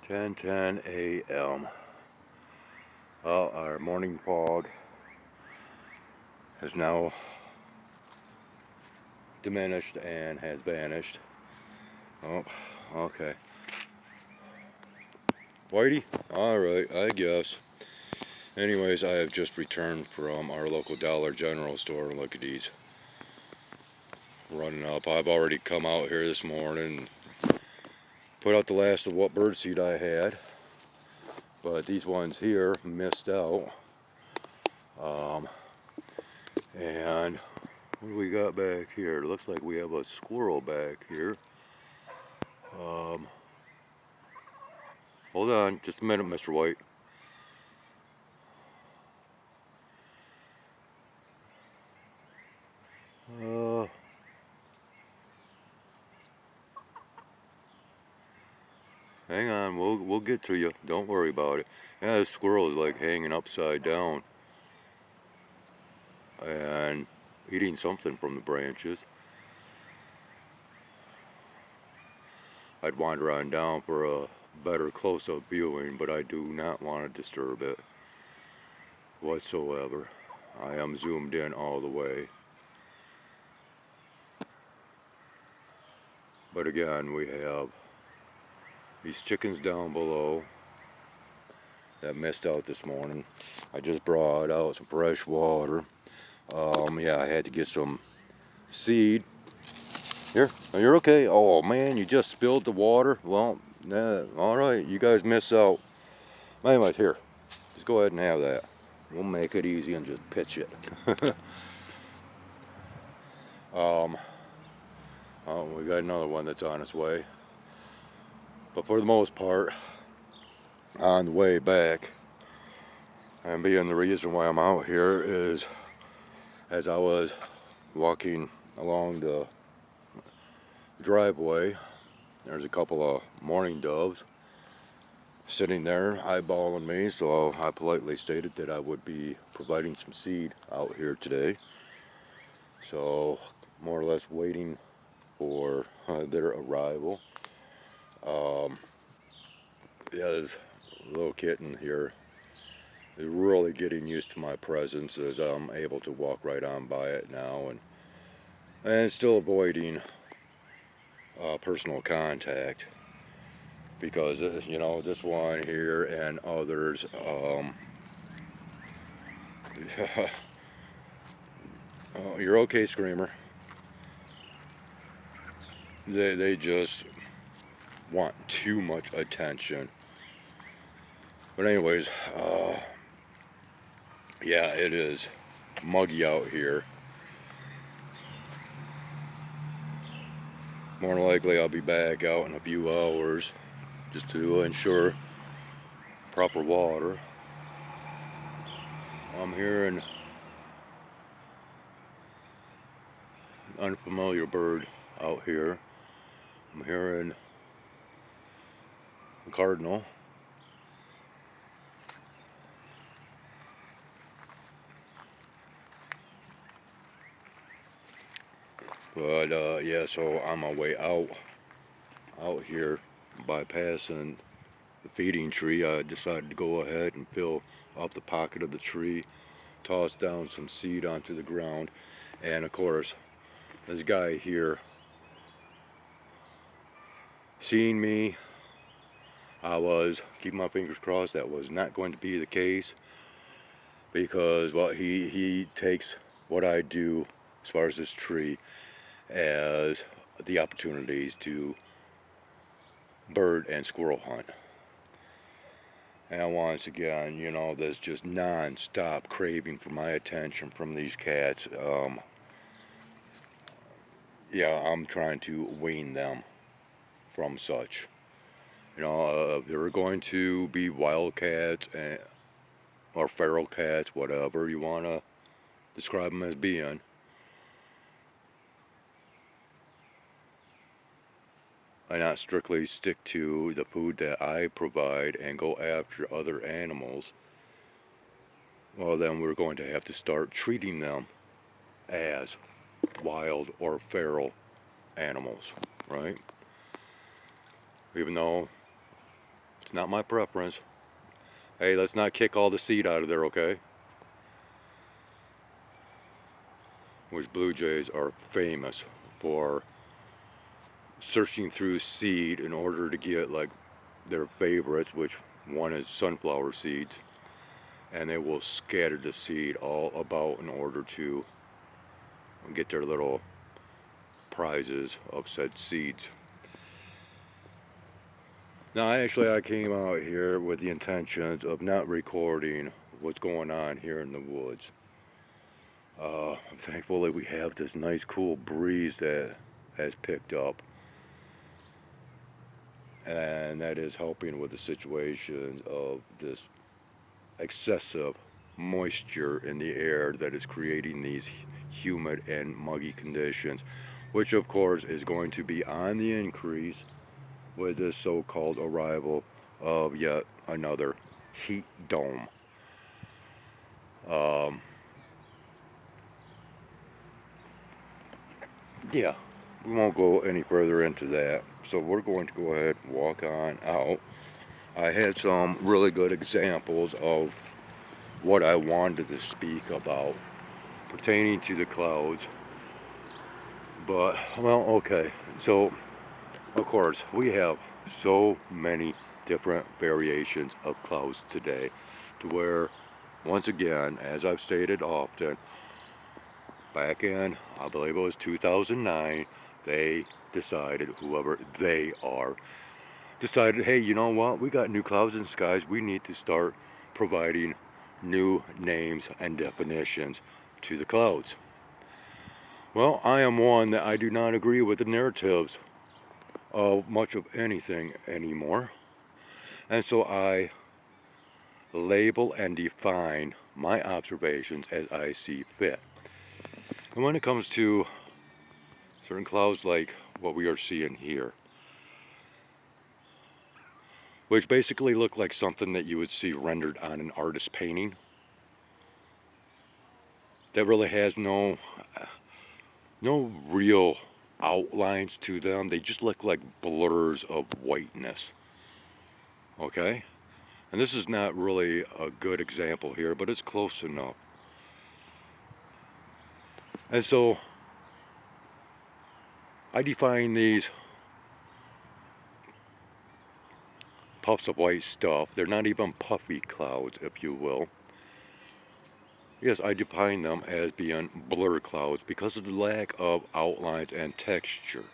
10:10 a.m. Well, our morning fog has now diminished and has vanished. Oh, okay. Whitey? Alright, I guess. Anyways, I have just returned from our local Dollar General store. Look at these. Running up. I've already come out here this morning and put out the last of what birdseed I had. But these ones here missed out. And what do we got back here? It looks like we have a squirrel back here. Hold on just a minute, Mr. White. Hang on, we'll get to you. Don't worry about it. Yeah, the squirrel is like hanging upside down and eating something from the branches. I'd wander on down for a better close-up viewing, but I do not want to disturb it whatsoever. I am zoomed in all the way. But again, we have these chickens down below that missed out this morning. I just brought out some fresh water. Yeah, I had to get some seed. Here, you're okay. Oh man, you just spilled the water. Well, all right, you guys miss out. Anyways, here, just go ahead and have that. We'll make it easy and just pitch it. Oh, we got another one that's on its way. But for the most part, on the way back, and being the reason why I'm out here is, as I was walking along the driveway, there's a couple of mourning doves sitting there eyeballing me, so I politely stated that I would be providing some seed out here today. So more or less waiting for their arrival. Yeah, there's a little kitten here. Is really getting used to my presence as I'm able to walk right on by it now, and still avoiding personal contact, because you know, this one here and others, oh, you're okay, Screamer. They just want too much attention. But anyways, yeah, it is muggy out here. More than likely I'll be back out in a few hours just to ensure proper water. I'm hearing an unfamiliar bird out here. I'm hearing a cardinal. But yeah, so on my way out here, bypassing the feeding tree, I decided to go ahead and fill up the pocket of the tree, toss down some seed onto the ground, and of course, this guy here, seeing me, I was keeping my fingers crossed that was not going to be the case, because well, he takes what I do as far as this tree as the opportunities to bird and squirrel hunt. And once again, you know, there's just non-stop craving for my attention from these cats. Yeah, I'm trying to wean them from such. You know, they're going to be wild cats or feral cats, whatever you want to describe them as being. I not strictly stick to the food that I provide and go after other animals. Well, then we're going to have to start treating them as wild or feral animals, right? Even though It's not my preference. Hey, let's not kick all the seed out of there, okay? Which Blue Jays are famous for searching through seed in order to get like their favorites, which one is sunflower seeds, and they will scatter the seed all about in order to get their little prizes of said seeds. Now actually I came out here with the intentions of not recording what's going on here in the woods. Thankfully we have this nice cool breeze that has picked up, and that is helping with the situation of this excessive moisture in the air that is creating these humid and muggy conditions, which of course is going to be on the increase with this so-called arrival of yet another heat dome. Yeah, we won't go any further into that, so we're going to go ahead and walk on out. I had some really good examples of what I wanted to speak about pertaining to the clouds, but well, okay, so of course we have so many different variations of clouds today, to where once again, as I've stated often, back in, I believe it was 2009, they decided, whoever they are, decided, hey, you know what, we got new clouds in the skies, we need to start providing new names and definitions to the clouds. Well, I am one that I do not agree with the narratives of much of anything anymore, and so I label and define my observations as I see fit. And when it comes to certain clouds like what we are seeing here, which basically look like something that you would see rendered on an artist's painting, that really has no real outlines to them. They just look like blurs of whiteness. Okay? And this is not really a good example here, but it's close enough. And so I define these puffs of white stuff. They're not even puffy clouds, if you will. Yes, I define them as being blur clouds because of the lack of outlines and texture.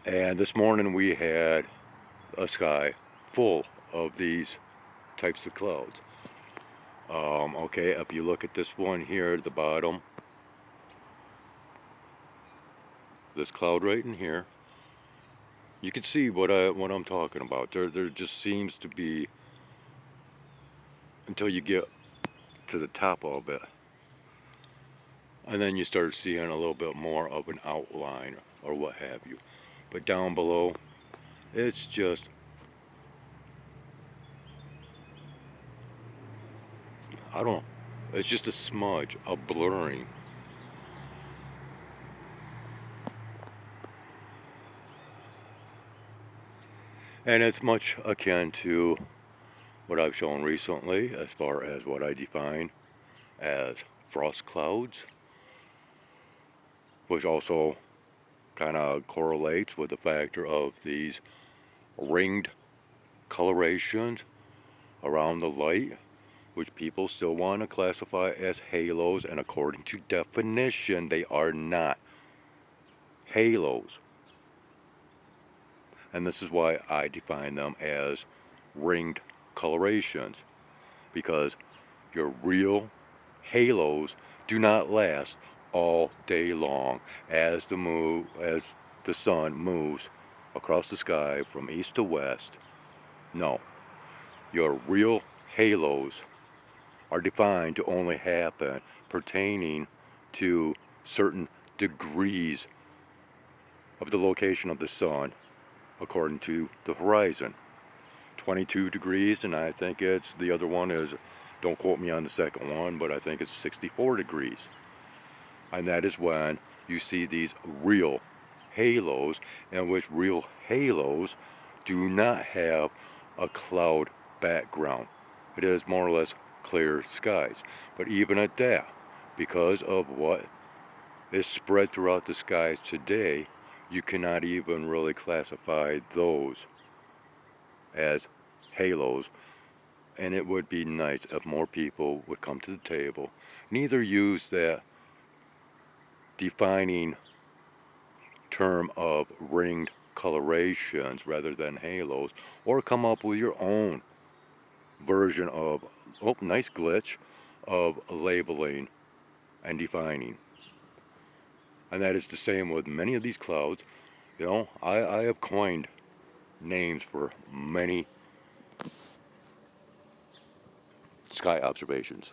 And this morning we had a sky full of these types of clouds. Okay, if you look at this one here at the bottom, this cloud right in here, you can see what I'm talking about. There just seems to be, until you get to the top of it, and then you start seeing a little bit more of an outline or what have you. But down below, it's just, I don't know, it's just a smudge, a blurring. And it's much akin to what I've shown recently as far as what I define as frost clouds, which also kind of correlates with the factor of these ringed colorations around the light, which people still want to classify as halos, and according to definition, they are not halos. And this is why I define them as ringed colorations, because your real halos do not last all day long as the sun moves across the sky from east to west. No, your real halos are defined to only happen pertaining to certain degrees of the location of the sun according to the horizon. 22 degrees, and I think it's, the other one is, don't quote me on the second one, but I think it's 64 degrees. And that is when you see these real halos, in which real halos do not have a cloud background. It is more or less clear skies. But even at that, because of what is spread throughout the skies today, you cannot even really classify those as halos. And it would be nice if more people would come to the table, neither use that defining term of ringed colorations rather than halos, or come up with your own version of, oh, nice glitch, of labeling and defining. And that is the same with many of these clouds. You know, I have coined names for many sky observations.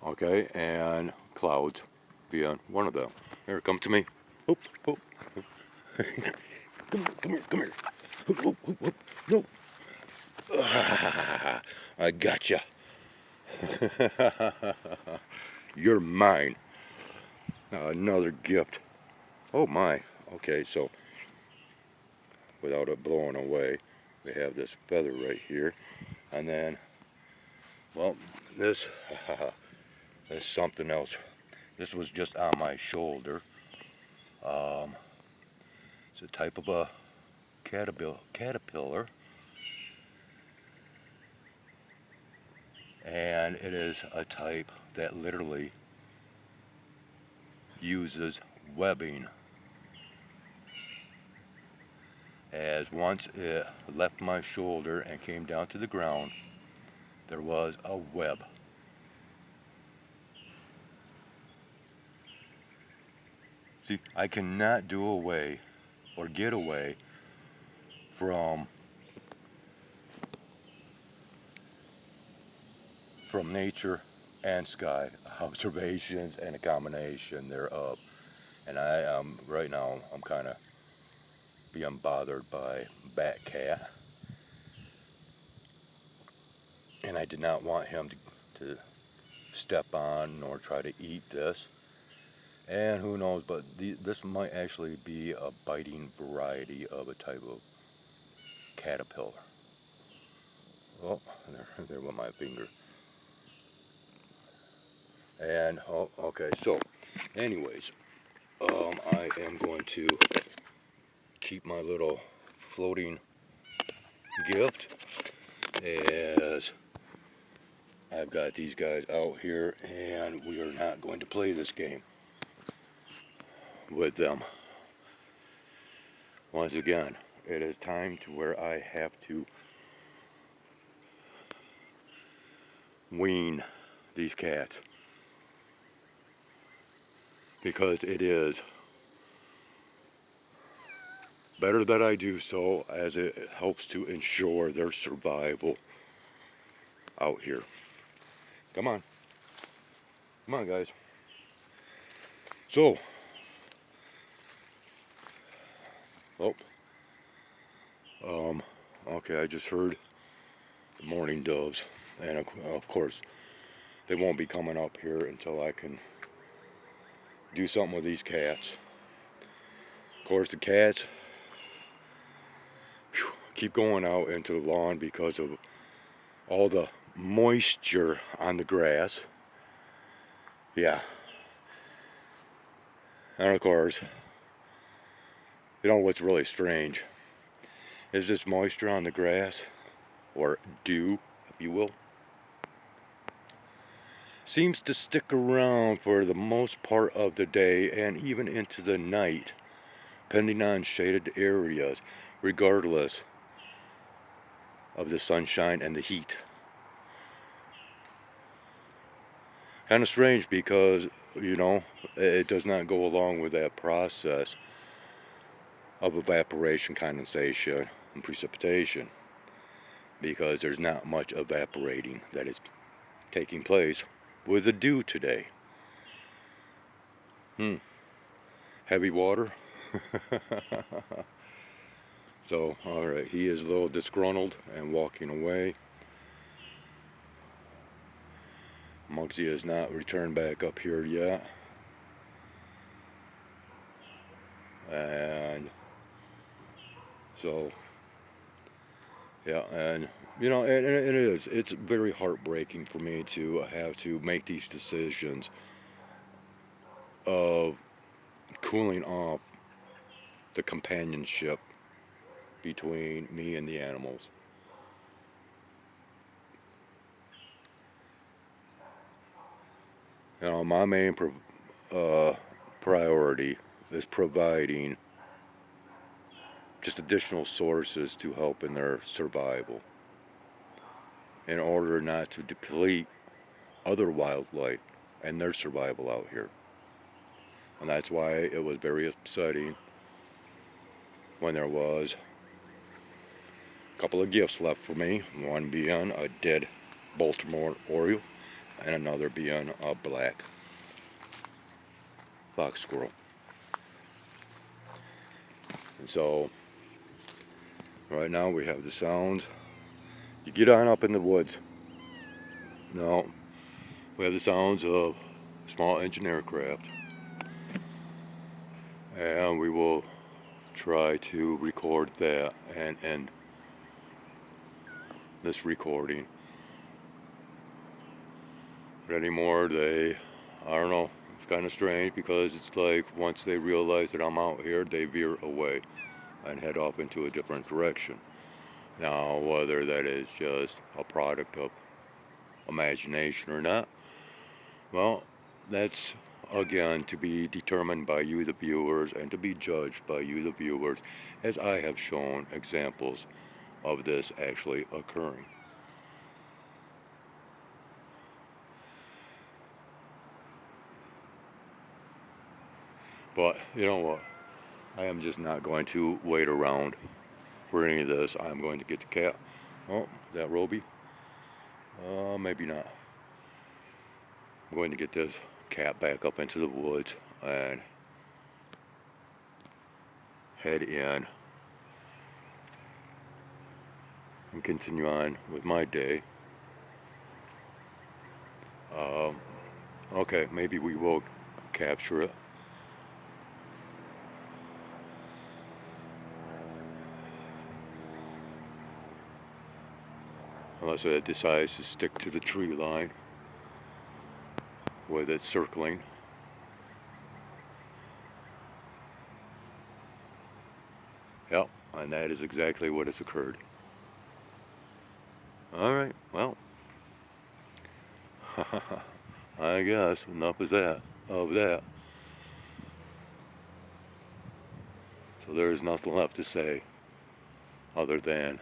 Okay, and clouds being one of them. Here, come to me. Oop, oop. Come here, come here. Oop, oop, oop, oop. No. Ah, I gotcha. You're mine. Another gift. Oh my. Okay, so without it blowing away, we have this feather right here. And then, well, this is something else. This was just on my shoulder. It's a type of a caterpillar. And it is a type that literally uses webbing. As once it left my shoulder and came down to the ground, there was a web. See, I cannot do away or get away from nature and sky observations and a combination thereof. And right now I'm kind of being bothered by Bat Cat, and I did not want him to step on nor try to eat this. And who knows, but this might actually be a biting variety of a type of caterpillar. Oh, there went my finger. And, oh, okay, so, anyways, I am going to keep my little floating gift as I've got these guys out here, and we are not going to play this game with them. Once again, it is time to where I have to wean these cats, because it is better that I do so, as it helps to ensure their survival out here. Come on. Come on, guys. So, oh, okay, I just heard the mourning doves, and of course, they won't be coming up here until I can do something with these cats. Of course, the cats keep going out into the lawn because of all the moisture on the grass. Yeah. And of course, you know what's really strange is this moisture on the grass, or dew, if you will, seems to stick around for the most part of the day and even into the night, depending on shaded areas, regardless of the sunshine and the heat. Kind of strange, because, you know, it does not go along with that process of evaporation, condensation, and precipitation, because there's not much evaporating that is taking place with the dew today. Heavy water. So, alright, he is a little disgruntled and walking away. Muggsy has not returned back up here yet. And So, yeah, and you know, and it is. It's very heartbreaking for me to have to make these decisions of cooling off the companionship between me and the animals. You know, my main priority is providing just additional sources to help in their survival in order not to deplete other wildlife and their survival out here. And that's why it was very upsetting when there was a couple of gifts left for me, one being a dead Baltimore Oriole and another being a black fox squirrel. And so right now we have the sounds. You get on up in the woods. Now we have the sounds of small engine aircraft, and we will try to record that and end this recording. But anymore, I don't know, it's kind of strange because it's like once they realize that I'm out here, they veer away and head off into a different direction. Now, whether that is just a product of imagination or not, well, that's again to be determined by you, the viewers, and to be judged by you, the viewers, as I have shown examples of this actually occurring. But you know what? I am just not going to wait around for any of this. I'm going to get the cat. Oh, that Roby? Maybe not. I'm going to get this cat back up into the woods and head in and continue on with my day. Okay, maybe we will capture it. Unless it decides to stick to the tree line with it circling. Yep, and that is exactly what has occurred. Alright, well, I guess enough is that of that. So there's nothing left to say other than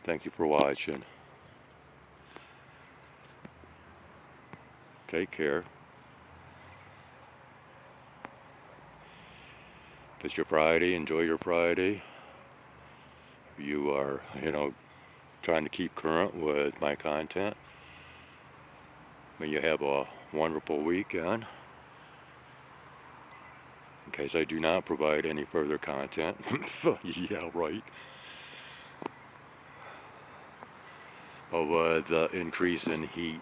thank you for watching. Take care. If it's your Friday, enjoy your Friday. You are, trying to keep current with my content. May you have a wonderful weekend. In case I do not provide any further content. Yeah, right. Of the increase in heat.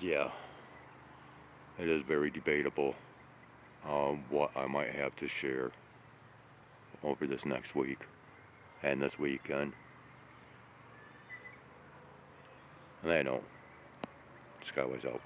Yeah, it is very debatable what I might have to share over this next week and this weekend. And I know, Skyways out.